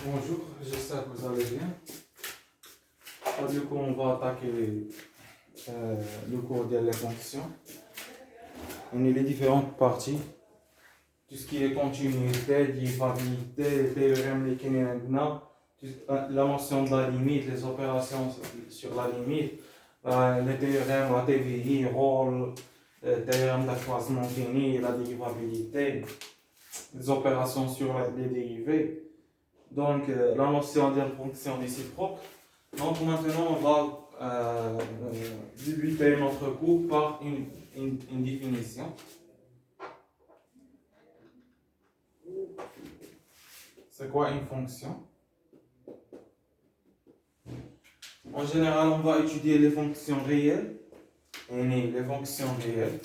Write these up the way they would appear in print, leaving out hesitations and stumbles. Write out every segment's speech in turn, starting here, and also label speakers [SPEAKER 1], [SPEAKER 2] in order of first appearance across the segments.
[SPEAKER 1] Bonjour, j'espère que vous allez bien. Du coup, on va attaquer le cours des fonctions. On a les différentes parties. Tout ce qui est continuité, divisabilité, théorème, les Kenyan, la notion de la limite, les opérations sur la limite, les théorèmes, la TVI, rôle, théorème d'accroissement fini, la dérivabilité, les opérations sur les dérivés. Donc, la notion d'une fonction réciproque. Donc, maintenant, on va débuter notre cours par une définition. C'est quoi une fonction? En général, on va étudier les fonctions réelles et les fonctions réelles.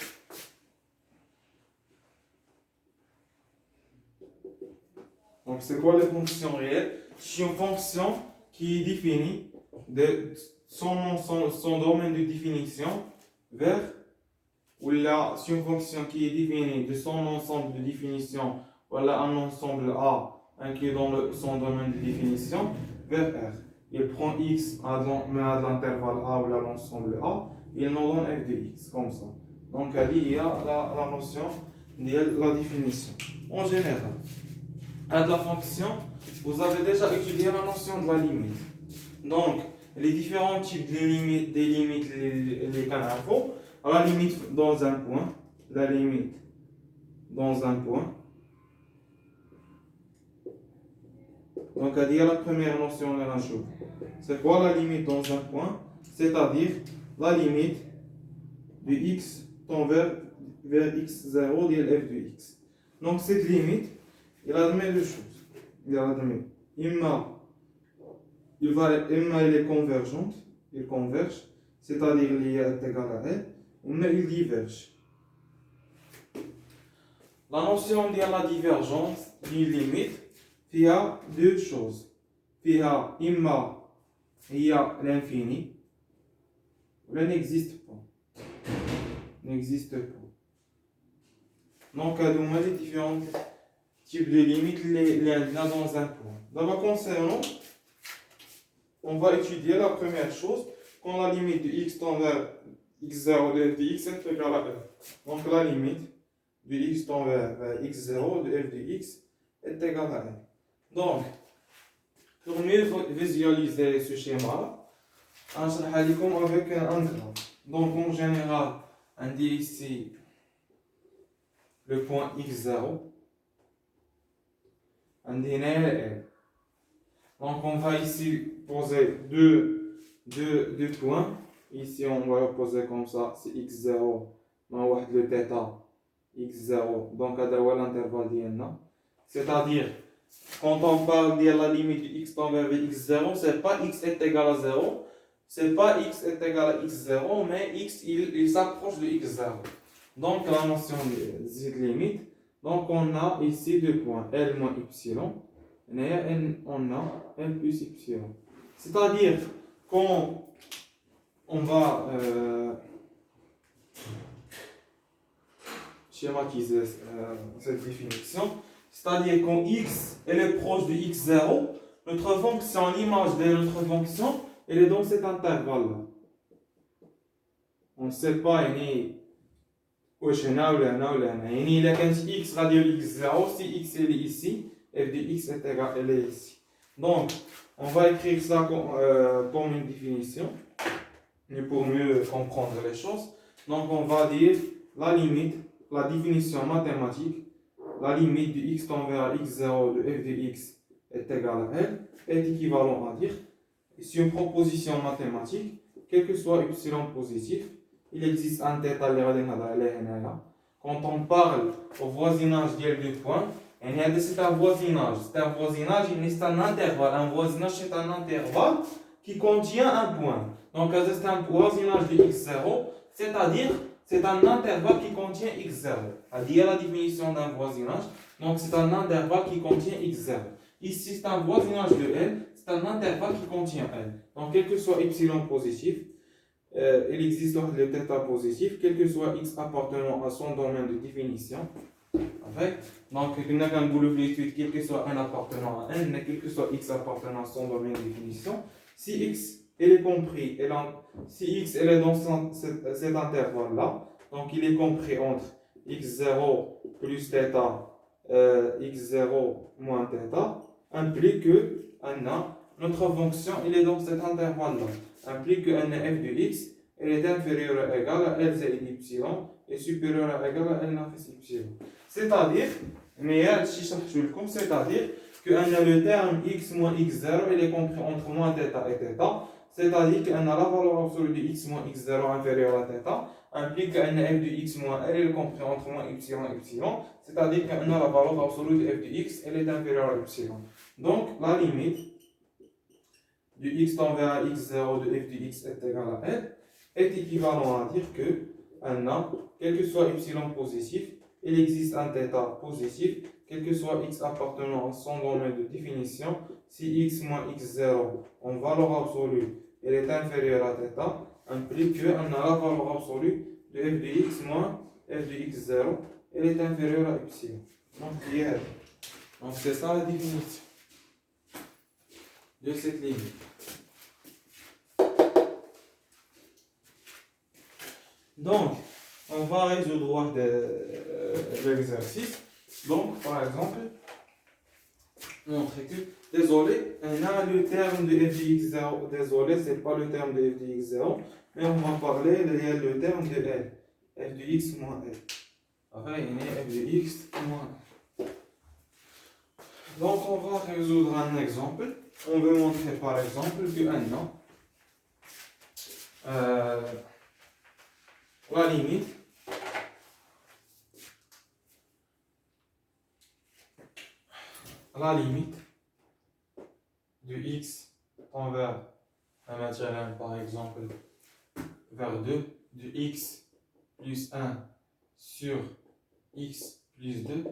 [SPEAKER 1] Donc, c'est quoi les fonctions réelles? C'est une fonction qui est définie de son domaine de définition vers, ou là, c'est une fonction qui est définie de son ensemble de définition, voilà un ensemble A inclus dans son domaine de définition, vers R. Il prend X, mais à l'intervalle A ou là l'ensemble A, il nous donne f de X, comme ça. Donc, il y a la notion de la définition. En général, de la fonction, vous avez déjà étudié la notion de la limite. Donc, les différents types de limites, des limites, les canaux, la limite dans un point, la limite dans un point. Donc, à dire la première notion de la chose. C'est quoi la limite dans un point? C'est-à-dire la limite de x tend vers x0 de f de x. Donc, cette limite, il admet deux choses. Il admet, elle est convergente, il converge, c'est-à-dire l'I est égal à L, mais il diverge. La notion de la divergence d'une limite, il y a deux choses. Il y a l'infini, elle n'existe pas. N'existe pas. Donc, il y a les différents types de limites là dans un point. D'abord, concernant, on va étudier la première chose, quand la limite de x tend vers x0 de f de x est égale à f. Donc, la limite de x tend vers x0 de f de x est égale à f. Donc, pour mieux visualiser ce schéma, on va avec un graphe. Donc, en général, on dit ici le point x0, on dit L. Donc, on va ici poser deux points. Ici, on va le poser comme ça, c'est x0, on va le θ x0, donc à l'intervalle d'IN. C'est-à-dire, quand on parle de la limite de x tend vers x0, c'est pas x est égal à 0, c'est pas x est égal à x0, mais x il s'approche de x0. Donc la notion de cette limite, donc on a ici deux points, L moins epsilon, et on a L plus epsilon. C'est-à-dire, quand on va schématiser cette définition, c'est-à-dire quand x elle est proche de x0, notre fonction, l'image de notre fonction, elle est dans cet intervalle-là. On ne sait pas, il est il a x radial x0, si x est ici, f de x est égal, elle est ici. Donc, on va écrire ça comme une définition, pour mieux comprendre les choses. Donc, on va dire la limite, la définition mathématique, la limite de x tend vers x0 de f de x est égale à L, est équivalent à dire, c'est une proposition mathématique, quel que soit epsilon positif, il existe un θ quand on parle au voisinage des deux points, c'est un voisinage. C'est un voisinage, c'est un intervalle. Un voisinage, c'est un intervalle qui contient un point. Donc, c'est un voisinage de x0, c'est-à-dire c'est un intervalle qui contient x0. Il y a la définition d'un voisinage. Donc, c'est un intervalle qui contient x0. Ici, c'est un voisinage de L, c'est un intervalle qui contient L. Donc, quel que soit epsilon positif, il existe le θ positif, quel que soit x appartenant à son domaine de définition, Avec. Donc, quel que soit n appartenant à n, quel que soit x appartenant à son domaine de définition, si x elle est compris, si x elle est dans cet intervalle-là, donc il est compris entre x0 plus θ, x0 moins θ, implique que notre fonction elle est dans cet intervalle-là, implique que f de x elle est inférieure ou égale à L زائد epsilon et supérieure ou égale à L ناقص epsilon. C'est-à-dire, c'est-à-dire que le terme x moins x0 il est compris entre moins θ et θ, c'est-à-dire que la valeur absolue de x moins x0 inférieure à θ implique que f de x moins L est compris entre moins epsilon et epsilon, c'est-à-dire que la valeur absolue de f de x elle est inférieure à epsilon. Donc la limite de x tend vers x0 de f de x est égale à L est équivalent à dire que quel que soit epsilon positif, il existe un θ positif, quel que soit x appartenant à son domaine de définition, si x moins x0 en valeur absolue elle est inférieure à θ, implique que la valeur absolue de f de x moins f de x0 elle est inférieure à epsilon. Donc c'est ça la définition de cette limite. Donc, on va résoudre l'exercice. Donc, par exemple, montrer que, désolé, on a le terme de f de x0, désolé, c'est pas le terme de f de x0, mais on va parler le terme de L, f de x moins L. Enfin, il y a f de x moins L. Donc, on va résoudre un exemple. On veut montrer par exemple que la limite de x tend vers un matériel par exemple vers 2 de x plus 1 sur x plus 2,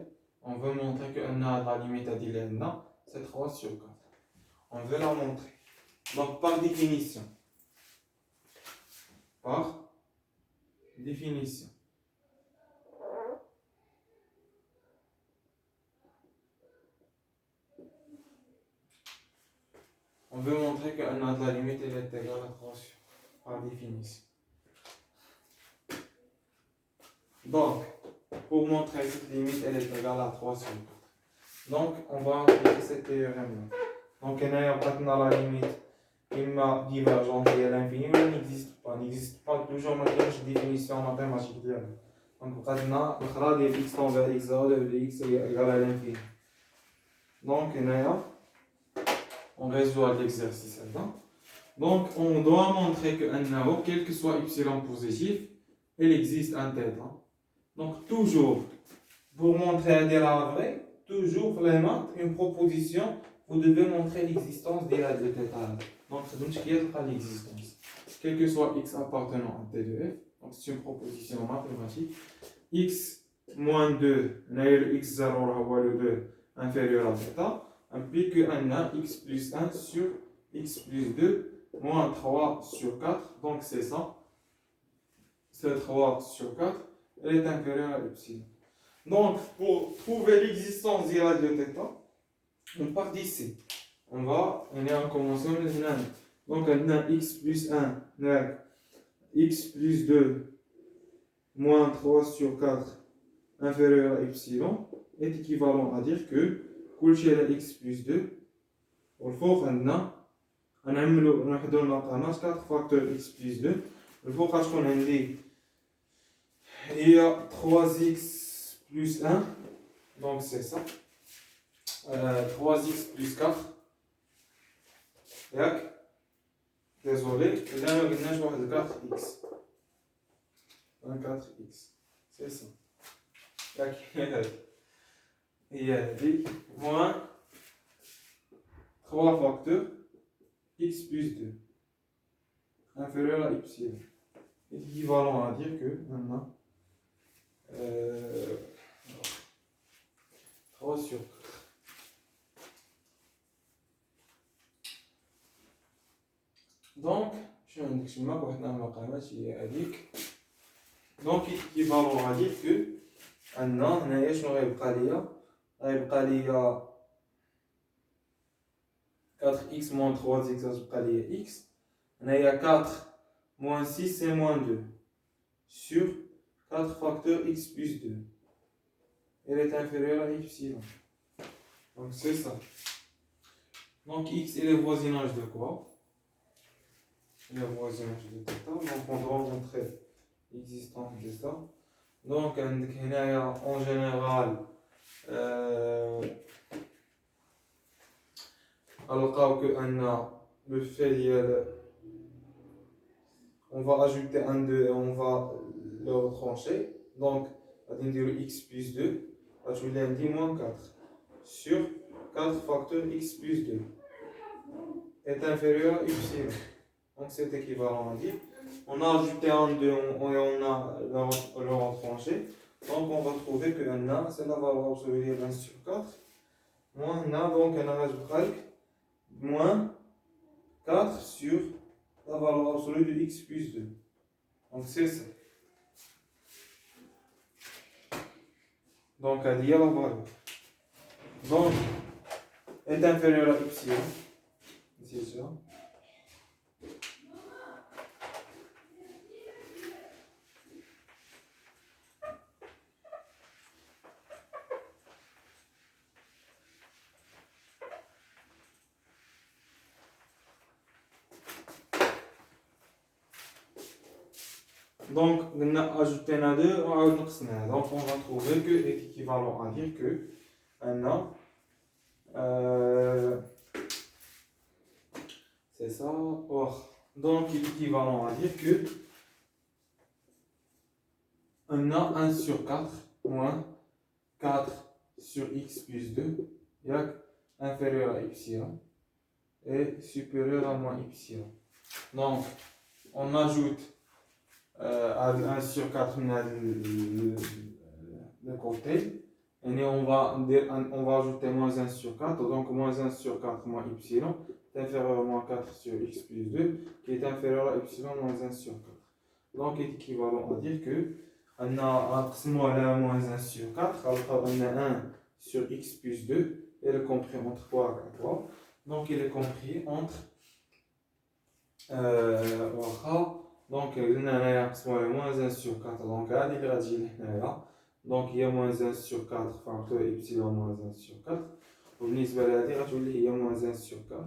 [SPEAKER 1] on veut montrer que la limite à Dylan c'est 3 sur 4. On veut la montrer. Donc par définition. On veut montrer que la limite elle est égale à 3 sur par définition. Donc, pour montrer que cette limite elle est égale à 3 sur 4. Donc, on va appliquer cette théorème. Donc, on a la limite divergente et à l'infini, mais elle n'existe pas toujours une définition mathématique. Donc, on a le x tend vers x0, de x est égal à l'infini. Donc, on résout l'exercice là-dedans. Donc, on doit montrer que quel que soit epsilon positif, il existe un θ. Donc, toujours, pour montrer la vraie, toujours vraiment une proposition, vous devez montrer l'existence de la θ. Donc, c'est l'existence. Quel que soit x appartenant à t de f, donc c'est une proposition mathématique. X moins 2, x0 le 2 inférieur à θ, implique que x plus 1 sur x plus 2 moins 3 sur 4, donc c'est ça. C'est 3 sur 4, elle est inférieure à epsilon. Donc, pour trouver l'existence de la θ, on part d'ici. On est en commençant maintenant. Donc, on a x plus 1, x plus 2, moins 3 sur 4, inférieur à epsilon, est équivalent à dire que, x plus 2, il faut qu'on a 4 facteurs x plus 2, il faut qu'on ait il y a 3x plus 1, donc c'est ça. 3x plus 4. Désolé, là on a 4x. 4x. C'est ça. Il y a moins 3 facteurs x plus 2 inférieur à epsilon. Équivalent à dire que maintenant 3 sur 4. Donc, je vais vous montrer donc équivalent à dire que عندنا هنايا شنو غيبقى ليا؟ غيبقى ليا 4x moins 3x غتبقى ليا x. هنايا 4 moins 6 c'est moins 2 sur 4 facteur x plus 2. Elle est inférieure à epsilon. Donc c'est ça. Donc x est le voisinage de quoi? Le voisinage de θ. Donc on doit montrer l'existence de ça. Donc en général alors que le fait on va ajouter un 2 et on va le retrancher. Donc on va dire x plus 2 va donner moins 4 sur 4 facteur x plus 2 est inférieur à epsilon. Donc c'est équivalent à dire. On a ajouté un 2 et on a le retranché. Donc on va trouver que n c'est la valeur absolue de 1 sur 4 moins n, donc n va moins 4 sur la valeur absolue de x plus 2. Donc c'est ça. Donc à dire la valeur. Donc est inférieur à epsilon. C'est ça. Donc, on a ajouté un 2, on a ajouté un. Donc, on va trouver que est équivalent à dire que un c'est ça. Or, donc, il est équivalent à dire que un 1 sur 4 moins 4 sur x plus 2 est inférieur à epsilon et supérieur à moins epsilon. Donc, on ajoute à 1 sur 4 le côté. Et on va ajouter moins 1 sur 4. Donc moins 1 sur 4 moins epsilon est inférieur à moins 4 sur x plus 2 qui est inférieur à epsilon moins 1 sur 4. Donc il est équivalent à dire que on a moins 1 sur 4. Alors on a 1 sur x plus 2 et le compris entre 3 et 3. Donc il est compris entre donc, il y a moins 1 sur 4. Donc, il y a moins 1 sur 4 facteur epsilon moins 1 sur 4. Il y a moins 1 sur 4.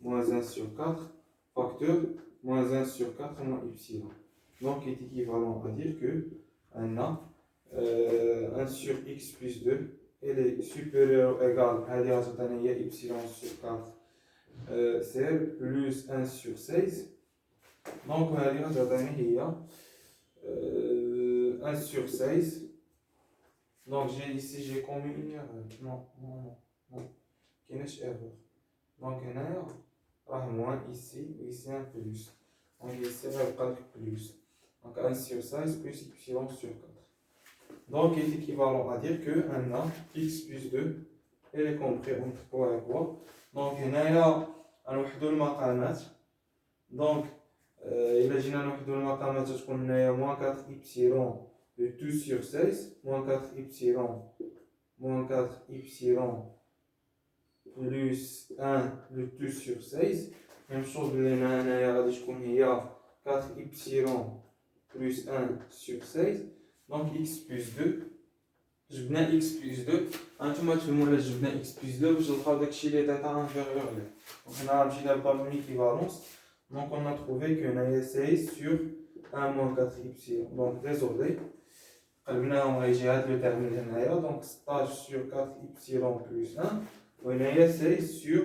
[SPEAKER 1] Moins 1 sur 4 facteur moins 1 sur 4 moins epsilon. Donc, il est équivalent à dire que 1 sur x plus 2 est supérieur ou égal à epsilon sur 4. C'est plus 1 sur 16. Donc, on va dire qu'il y a 1 sur 16. Donc, ici, j'ai commis une erreur. Non. Quelle est l'erreur? Donc, il y a un moins ici, ici un plus. Donc, ici, il y a un plus. Donc, 1 sur 16 plus epsilon sur 4. Donc, il est équivalent à dire que 1 x plus 2 est compris entre quoi et quoi. Donc, il y a un donc, il a جينا نوحدو المقامات تكون هنايا moins 4 epsilon de 2 sur 16 moins 4 epsilon plus 1 de 2 sur 16 même chose اللي هنايا غادي تكون هي 4 epsilon plus 1 sur 16 donc x plus 2 جبنا x plus 2 هانتوما تفهموا علاش جبنا x plus 2 باش نلقاو داكشي اللي تاع انفيريور ليه دونك حنا مشينا للبالون équivalence. Donc on a trouvé qu'on a 16 sur 1 moins 4 epsilon. Donc désolé. On a le terme de donc stage sur 4 epsilon plus 1. On a 16 sur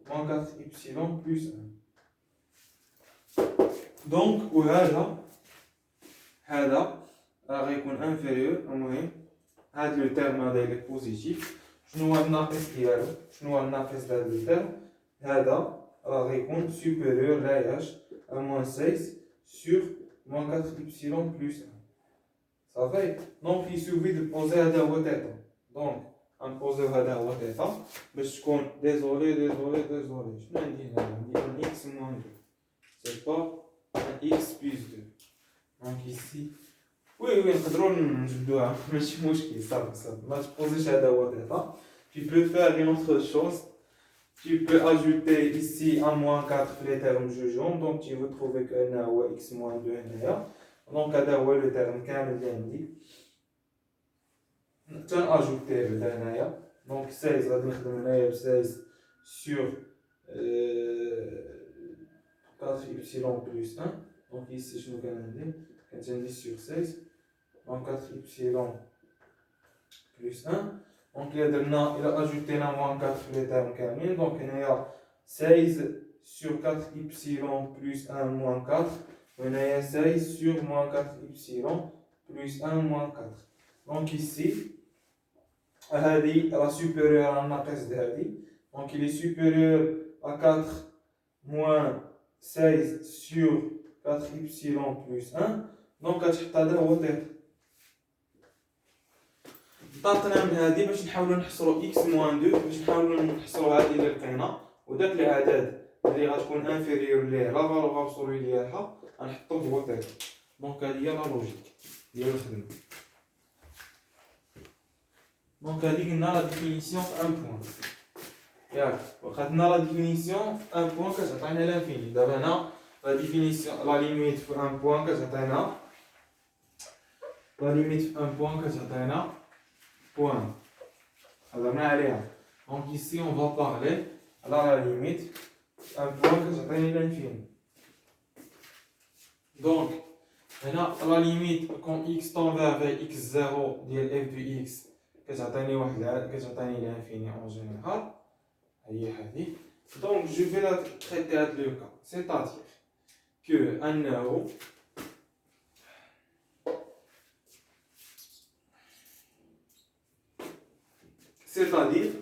[SPEAKER 1] moins 4 epsilon plus 1. Donc, هذا غيكون inférieur المهم هذا le terme هذا اللي بوزيتيف. شنو هو الناقص ديالو؟ شنو هو الناقص ديال هذا الترم؟ هذا غيكون supérieur à moins 16 sur moins 4 epsilon plus 1. Ça fait? Donc il suffit de poser هذا هو θ. Donc غنبوزيو هذا هو θ باش تكون désolé. شنو عندي هنا؟ عندي un x moins 2. C'est pas un x plus 2. Donc ici Oui, oui, نجبدوها ماشي مشكل صافي ما تبوزيش هذا هو θ. Tu peux faire une autre chose. Tu peux ajouter ici un moins 4 les termes jugeants. Donc tu veux trouver que n هو x moins 2 هنايا. Donc هذا هو le terme كامل اللي عندي. تنأجوتيه بعدا هنايا. Donc 16 غادي نخدم هنايا ب 16 sur 4 y plus 1. Donc ici شنو كان عندي؟ كانت عندي sur 16. Donc 4y plus 1. Donc il a ajouté moins 4 les termes كاملين. Donc il y a 16 sur 4y plus 1 moins 4. Il y a 16 sur moins 4y plus 1 moins 4. Donc ici, هذه la supérieure à الناقص هذه. Donc il est supérieur à 4 moins 16 sur 4y plus 1. Donc كتحط هذا هو θ. طاطنا من هذه باش نحاولوا نحصروا x موان 2 باش نحاولوا نحصروا هذه اللي لقينا وداك العدد اللي غتكون انفيريور ليه لا فالور ابسولو ديالها غنحطوه هو θ. دونك هذه هي لا لوجيك ديال الخدمه. دونك هذه قلنا لا ديفينيسيون في ان بوين ياك وخدنا لا ديفينيسيون في ان بوين كتعطينا لانفيني. دابا هنا لا ديفينيسيون لا ليميت في ان بوين كتعطينا لا ليميت في ان بوين كتعطينا point. Alors, donc ici, on va parler à la limite un point que j'appelle l'infini. Donc, à la limite, quand x tend vers x0 de f de x, que j'atteigne l'infini en général, donc je vais la traiter à deux cas. C'est-à-dire que un euro c'est-à-dire,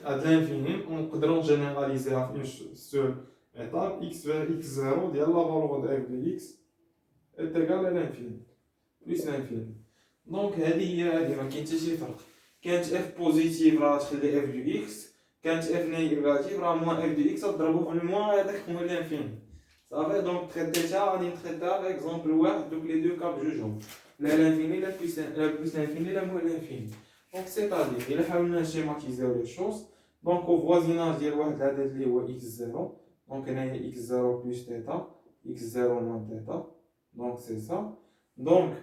[SPEAKER 1] à l'infini, on peut généraliser à une seule étape, x vers x0, la valeur de f de x est égale à l'infini, plus l'infini. Donc, هذه ما كاين حتى شي فرق. كانت f بوزيتيف راه تخلي f de x, كانت f نيجاتيف راه موان f de x تضربو في الموان هذاك هو l'infini. صافي دونك تريتيتها غادي نتريتها باكزومبل واحد دوك لي دو كا بجوجهم. لا l'infini لا plus l'infini لا moins l'infini. Donc c'est-à-dire il a schématisé les choses. Donc au voisinage ديال واحد العدد اللي هو x0 donc هنايا x0 plus θ x0 moins θ donc c'est ça. Donc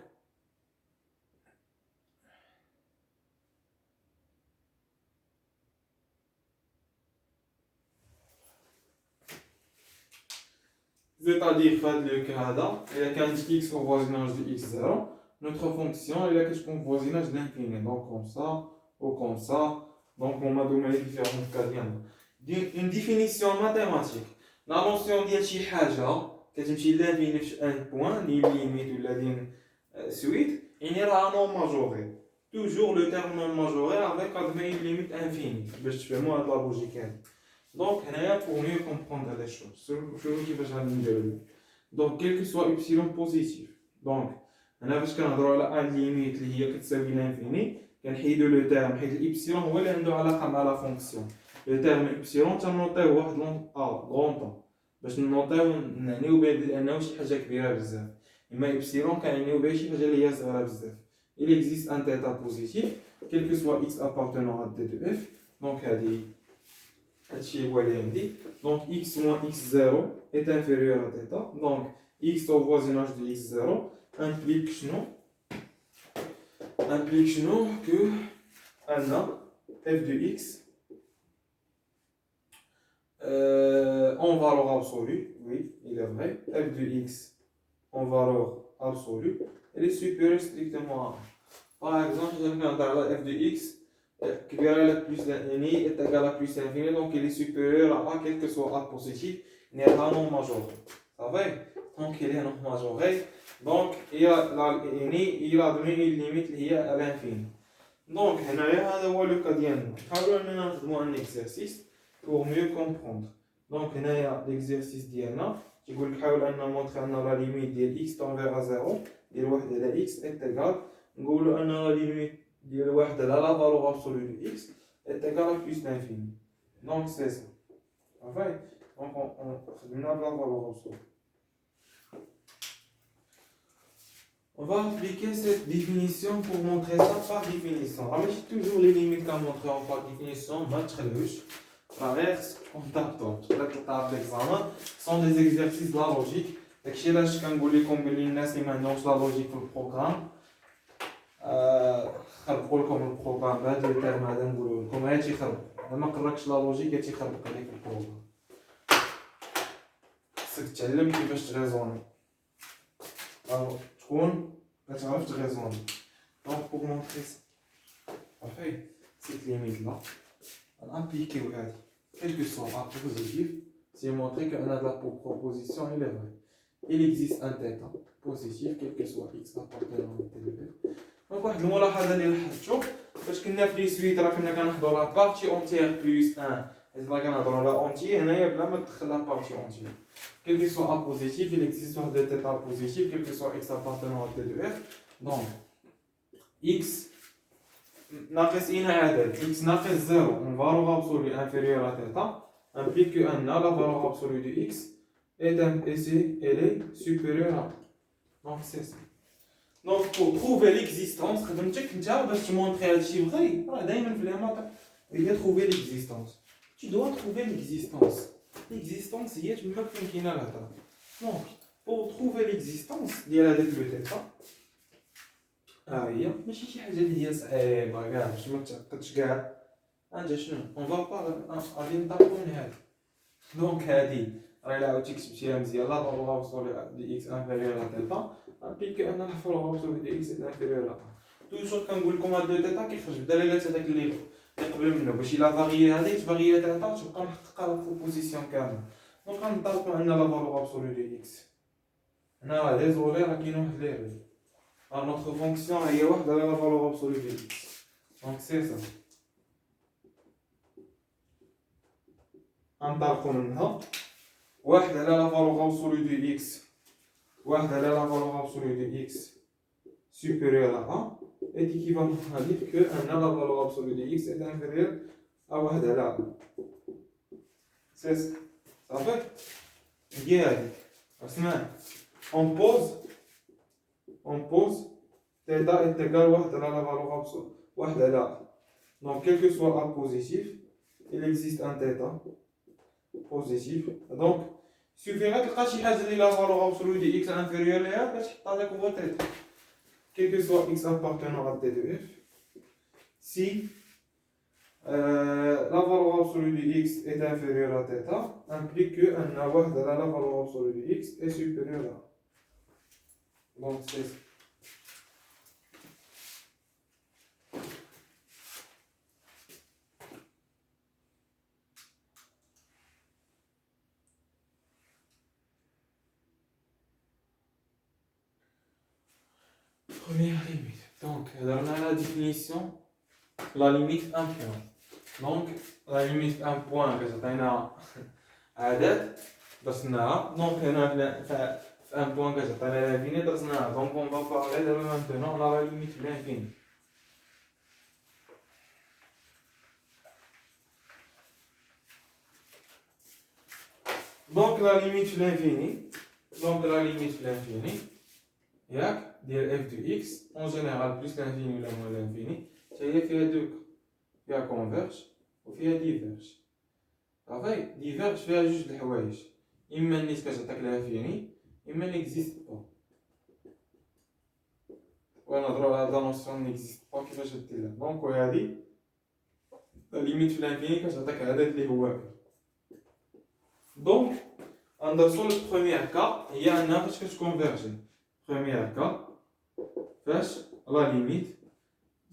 [SPEAKER 1] c'est-à-dire fait le cas هذا il y a x au voisinage de x0 notre fonction elle a qu'est-ce voisinage de l'infini donc comme ça ou comme ça. Donc on m'a donné les différents cas. Une définition mathématique. La notion ديال شي حاجه كتمشي لانفيني في ان بوين لي ليميت ولا دين سويت يعني راه نون ماجوري toujours le terme non majoré avec une limite infinie باش تفهموا هاد لا لوجيك هادي. Donc هنايا pour mieux comprendre les choses شنو كيفاش غادي نديرو. Donc quel que soit epsilon positif. Donc هنا فاش كنهضروا على ان ليميت اللي هي كتساوي لانفيني كنحيدو لو تيرم حيت الابسيلون هو اللي عنده علاقه مع لا فونكسيون. لو تيرم ابسيلون تنوطيوه واحد لون غرون طون باش نوطيو نعنيو بانه شي حاجه كبيره بزاف. اما ابسيلون كنعنيو بها شي حاجه اللي هي صغيره بزاف. Il existe un θ positif quel que soit x appartenant à d de f. Donc هادشي هو اللي عندي. Donc x moins x0 est inférieur à θ. Donc x au voisinage de x0 implique que f de x en valeur absolue, oui, il est vrai, f de x en valeur absolue, elle est supérieure strictement à 1. Par exemple, je vais regarder f de x qui est plus l'infini est égal à plus l'infini, donc il est supérieur à a, quel que soit a positif, n'est pas non majoré. Ça va? Donc il est non majoré. Donc il a donné une limite liée à l'infini. Donc هذا هو le cas ديالنا. نحاولوا اننا نخدموا un exercice pour mieux comprendre. Donc هنايا l'exercice ديالنا تيقول لك حاول ان نمونطري ان لا ليميت ديال x tend vers 0 ديال 1 على x est égal نقولوا ان لا ليميت ديال 1 على la valeur absolue de x est égal à plus l'infini. Donc c'est ça. Enfin, donc on خدمنا بلا valeur absolue. On va appliquer cette définition pour montrer ça par définition. Alors, je toujours les limites qu'à montrer par définition, on tape l'examen sont des exercices de la logique. Donc, si là, je vous dire comme la logique pour le programme, comme le programme, le terme, comme la logique est le programme. C'est que tu as raisonner. Alors, tu as raisonner. Donc, pour montrer ça, cette limite-là, on applique quel que soit un positif, c'est montrer qu'on a de la proposition, il est vrai. Il existe un θ positif, quel que soit x appartenant à t. Donc, واحد الملاحظة اللي لاحظتو فاش كنا في لي سويت راه كنا كنحضروا لا بارتي اونتيير بلس 1 حيت راه كنهضروا على اونتيير هنايا بلا ما تدخل لا بارتي اونتيير quel que soit a positif il existe واحد θ positif quel que soit x appartenant à t de f donc x ناقص اين عدد x ناقص 0 en valeur absolue inférieure à θ implique que n la valeur absolue de x elle est supérieure à donc c'est ça. Donc pour trouver l'existence, باش تمونطري هادشي بغي راه دائما في لي il y a trouver l'existence. Tu dois trouver l'existence. L'existence هي تما فين كاينه الهضره. Donc pour trouver l'existence ديال هذاك لو θ هي ماشي شي حاجه اللي هي صعيبه كاع باش ما تعقدش كاع. انت شنو on va pas غادي نطلقوا من هذا. Donc هذه راه الا عاودتي كتبتيها مزيان لا ضرورة وصول دي اكس انفيريور ا ثيتا امبليك ان لا ضرورة وصول دي اكس انفيريور ا توجور كنقول لكم هاد لو ثيتا كيخرج بدلالات هذاك اللي قبل منه باش الا فاريي هذه تفاريي ثيتا تبقى محققه لا بروبوزيسيون كامله. دونك غنطلقوا ان لا ضرورة وصول دي اكس هنا راه ديزولي راه كاين واحد ليري راه نوتر فونكسيون هي واحده لا ضرورة وصول دي اكس دونك سي سا غنطلقوا منها واحد على لا فالور ابسولو دو اكس واحد على لا فالور ابسولو دو اكس supérieur à 1 est équivalent à dire que un la valeur absolue de x est inférieur à واحد على 1 c'est ça صافي هي هذيك اسمع on pose θ est égal واحد على la valeur absolue واحد على 1 donc quel que soit a positif il existe un θ positif donc سوفيغا تلقى شي حاجه اللي لا فالور ابسولو دي اكس انفيريور ليها باش تحط هذاك هو θ quel que soit x appartenant à t de f si la valeur absolue de x est inférieure à θ implique que ان واحد على la valeur absolue de x est supérieure à donc c'est ça. Première limite. Donc, on a la définition, la limite 1 point. Donc, la limite 1 point, que c'est un عدد درسناها. Donc, on a 1 point que c'est l'infini درسناها. Donc, on va parler de maintenant la limite de l'infini. Donc, la limite de l'infini. Donc, la limite de l'infini. ياك ديال f de x en général plus l'infini ولا moins l'infini هي فيها دو فيها كونفيرج وفيها ديفيرج صافي ديفيرج فيها جوج د الحوايج اما نيت كتعطيك لانفيني اما نيكزيست با ونهضروا على هاد نوسيون نيكزيست با كيفاش ديرها دونك وهادي لا ليميت في الانفيني كتعطيك هذاك اللي هو دونك ندرسو البروميير كا هي انها فاش كتكونفيرجي premier cas, la limite,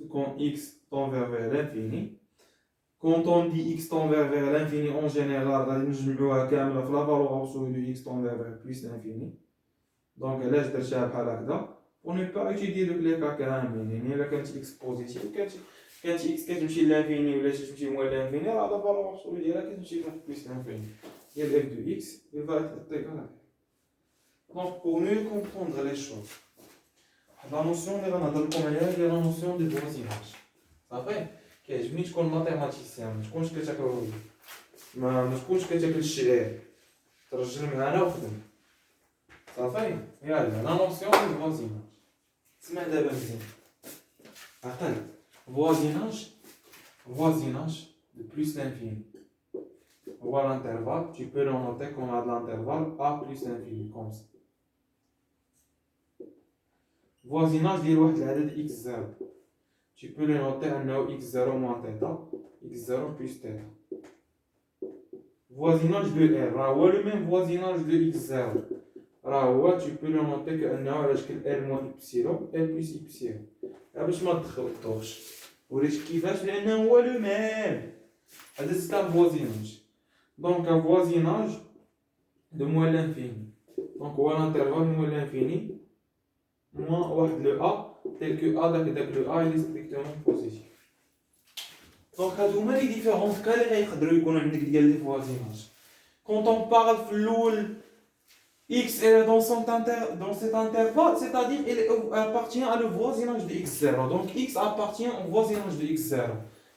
[SPEAKER 1] quand x tend vers l'infini. Quand on dit x tend vers l'infini, en général, la valeur absolue de x tend vers plus l'infini. Donc, là, je vais pour ne pas étudier les cas كاملين. Quand x positif, quand x كتمشي l'infini ou كتمشي moins l'infini, la valeur absolue ديالها كتمشي vers plus l'infini. Et f de x, il va être égal à. Donc, pour mieux comprendre les choses, la notion de la notion de voisinage. Ça fait que je suis un mathématicien, je suis un الشعير ترجم معنا وخدم. Ça fait, la notion de voisinage. اسمع دابا مزيان. عقل voisinage de plus l'infini. Voilà l'intervalle, tu peux le noter comme l'intervalle A plus l'infini, comme ça. Voisinage ديال واحد العدد x0. Tu peux le noter أنه x0 moins θ, x0 plus θ. Voisinage de R, راه هو le même voisinage de x0. راه هو tu peux le noter كأنه على شكل R moins epsilon, R plus epsilon. باش ما تخلطوش. وريت كيفاش لأنه هو le même. هذا c'est un voisinage. Donc un voisinage de moins l'infini. Donc voilà l'intervalle moins l'infini moins واحد le A tel que A داك le A il est strictement positif. Donc هادو هما les différents cas اللي غيقدروا يكونوا عندك ديال لي voisinage. Quand on parle في الأول x est dans cet intervalle, c'est-à-dire il appartient à le voisinage de x0. Donc x appartient au voisinage de x0.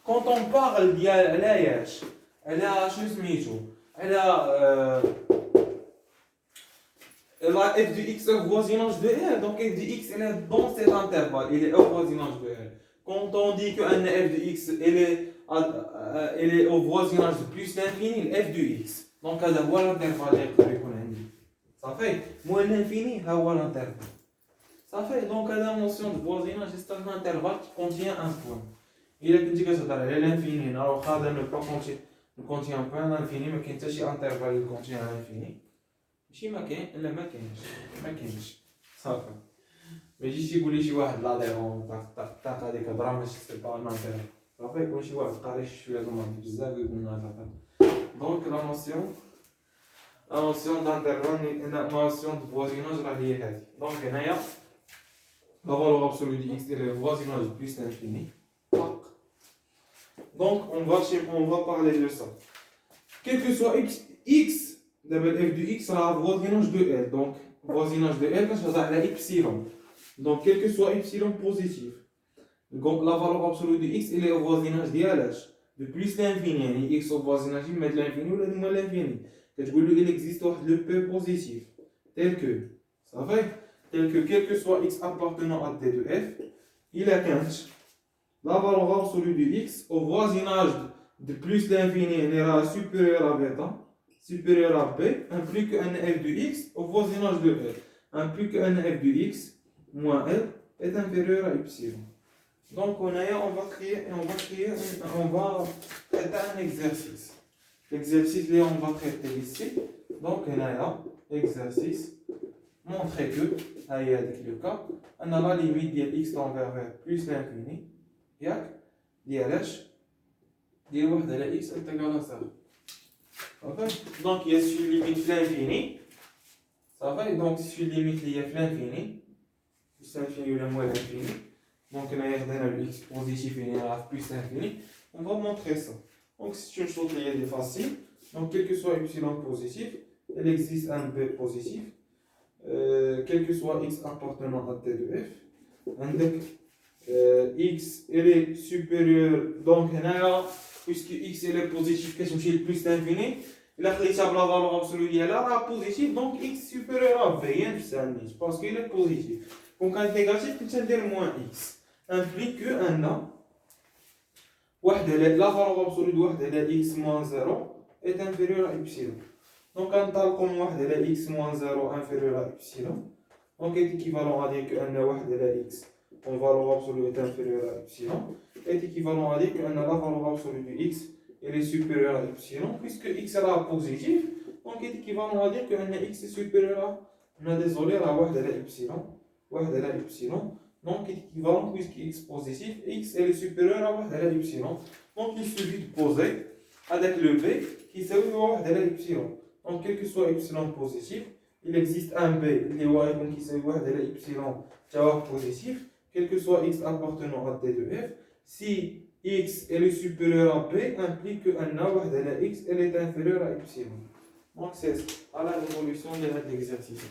[SPEAKER 1] Quand on parle ديال على ياش على شنو سميتو على la f de x est au voisinage de R, donc f de x elle est dans cet intervalle, il est au voisinage de R. Quand on dit que f de x elle est au voisinage de plus l'infini, f de x. Donc هذا هو l'intervalle اللي يقدر يكون عندي. صافي moins l'infini ها هو l'intervalle. صافي دونك هذا notion de voisinage c'est un intervalle qui contient un point. إلا كنتي كتهضر على l'infini هنا واخا هذا ne contient pas l'infini ما كاين حتى شي intervalle اللي contient l'infini. ماشي ما كاين لا ما كاينش صافي ما يجيش يقول لي شي واحد لا ديرون طاق هذيك هضره ماشي سي با ان انتير صافي يكون شي واحد قاري شويه زعما بزاف ويقول لنا هذا دونك لا نوسيون دانترفال لا نوسيون دو فوازيناج راه هي هذه دونك هنايا لا فالور ابسولو دي اكس ديال الفوازيناج بلس لانفيني دونك on va parler de ça quel que soit x d'abord f de x sera voisinage de L. Donc, voisinage de L, quand je vais à epsilon. Donc, quel que soit epsilon positif. Donc, la valeur absolue de x, elle est au voisinage de L. De plus l'infini. X au voisinage de l'infini ou de moins l'infini. Il existe le P positif. Tel que, ça va? Tel que quel que soit x appartenant à T de f, il a la valeur absolue de x au voisinage de plus l'infini, elle est supérieure à bêta. Supérieur à b implique que un f de x au voisinage de L implique que un f de x moins L est inférieur à epsilon. Donc on va traiter un exercice. L'exercice là on va traiter ici. Donc on a exercice montrer que il y a le cas on a la limite de x tend vers plus l'infini ياك ديالاش ديال واحد على x est égal à ça. Donc il y a une limite l'infini. Ça va, donc si une limite il y a l'infini, plus l'infini ou moins l'infini. Donc on a le x positif et plus l'infini. On va montrer ça. Donc c'est une chose qui est facile. Donc quel que soit epsilon positif, il existe un b positif. Quel que soit x appartenant à t de f. Donc x elle est supérieure. Donc puisque x est positif, qu'est-ce que c'est plus l'infini? إلا خليتها بلا فالور ابسولو ديالها راه بوزيتيف دونك اكس سوبيريور ا في هي نفسها النيت باسكو إلا بوزيتيف كون كان نيجاتيف كنت ندير موان اكس امبليك كو ان واحد على لا فالور ابسولو د واحد على اكس موان زيرو est inférieur à epsilon دونك غنطلقو من واحد على اكس موان زيرو inférieur à epsilon دونك est équivalent à dire que ان واحد على اكس en valeur absolue est inférieur à epsilon est équivalent à dire que la valeur absolue de x elle est supérieure à epsilon, puisque x sera positif, donc il est équivalent à dire que x est supérieur à, désolé, à 1 à epsilon, donc il est équivalent puisque x est positif, x elle est supérieure à 1 à epsilon, donc il suffit de poser avec le b qui s'évalue à 1 à epsilon, donc quel que soit epsilon positif, il existe un b qui s'évalue à 1 à epsilon positif, quel que soit x appartenant à t de f, si x est supérieur à b implique que n واحد على x elle est inférieure à epsilon. Donc c'est à la résolution de l'exercice.